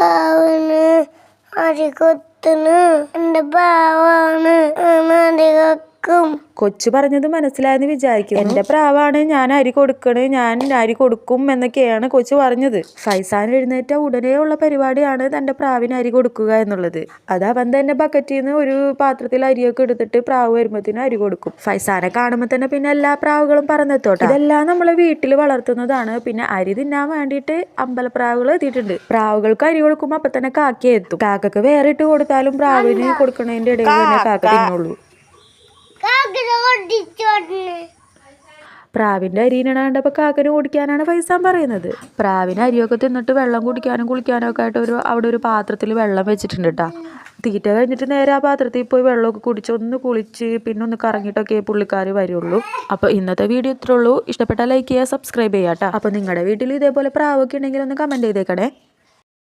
പ്രാവിന് അരി കൊത്തുന്നു. എന്റെ പ്രാവാണ് അരി കൊക്കും. കൊച്ചു പറഞ്ഞത് മനസ്സിലായെന്ന് വിചാരിക്കുന്നു. എന്റെ പ്രാവാണ്, ഞാൻ അരി കൊടുക്കണേ, ഞാൻ അരി കൊടുക്കും എന്നൊക്കെയാണ് കൊച്ചു പറഞ്ഞത്. ഫൈസാൻ എഴുന്നേറ്റ ഉടനെ ഉള്ള പരിപാടിയാണ് തന്റെ പ്രാവിന് അരി കൊടുക്കുക എന്നുള്ളത്. അത് അവൻ തന്നെ ബക്കറ്റിൽ നിന്ന് ഒരു പാത്രത്തിൽ അരിയൊക്കെ എടുത്തിട്ട് പ്രാവ് വരുമ്പോഴത്തേനും അരി കൊടുക്കും. ഫൈസാനെ കാണുമ്പോൾ തന്നെ പിന്നെ എല്ലാ പ്രാവുകളും പറന്നെത്തോട്ടെ. ഇതെല്ലാം നമ്മളെ വീട്ടിൽ വളർത്തുന്നതാണ്. പിന്നെ അരി തിന്നാൻ വേണ്ടിയിട്ട് അമ്പലപ്രാവുകൾ എത്തിയിട്ടുണ്ട്. പ്രാവുകൾക്ക് അരി കൊടുക്കുമ്പോൾ അപ്പൊ തന്നെ കാക്ക എത്തും. കാക്കക്ക് വേറെ ഇട്ട് കൊടുത്താലും പ്രാവിന് കൊടുക്കണതിന്റെ ഇടയിൽ തന്നെ കാക്ക തിന്നുള്ളൂ. പ്രാവിന്റെ അരിയിനെ കണ്ടപ്പോൾ കാക്കന് കുടിക്കാനാണ് ഫൈസാൻ പറയുന്നത്. പ്രാവിന് അരിയൊക്കെ തിന്നിട്ട് വെള്ളം കുടിക്കാനും കുളിക്കാനും ഒക്കെ ആയിട്ട് അവിടെ ഒരു പാത്രത്തിൽ വെള്ളം വെച്ചിട്ടുണ്ട് കേട്ടോ. തീറ്റ കഴിഞ്ഞിട്ട് നേരെ ആ പാത്രത്തിൽ പോയി വെള്ളമൊക്കെ കുടിച്ച് ഒന്ന് കുളിച്ച് പിന്നെ ഒന്ന് കറങ്ങിയിട്ടൊക്കെ പുള്ളിക്കാർ വരുള്ളൂ. അപ്പോൾ ഇന്നത്തെ വീഡിയോ ഇത്രേ ഉള്ളൂ. ഇഷ്ടപ്പെട്ടാൽ ലൈക്ക് ചെയ്യുക, സബ്സ്ക്രൈബ് ചെയ്യാം കേട്ടോ. അപ്പോൾ നിങ്ങളുടെ വീട്ടിൽ ഇതേപോലെ പ്രാവൊക്കെ ഉണ്ടെങ്കിൽ ഒന്ന് കമൻറ്റ് ചെയ്തേക്കണേ.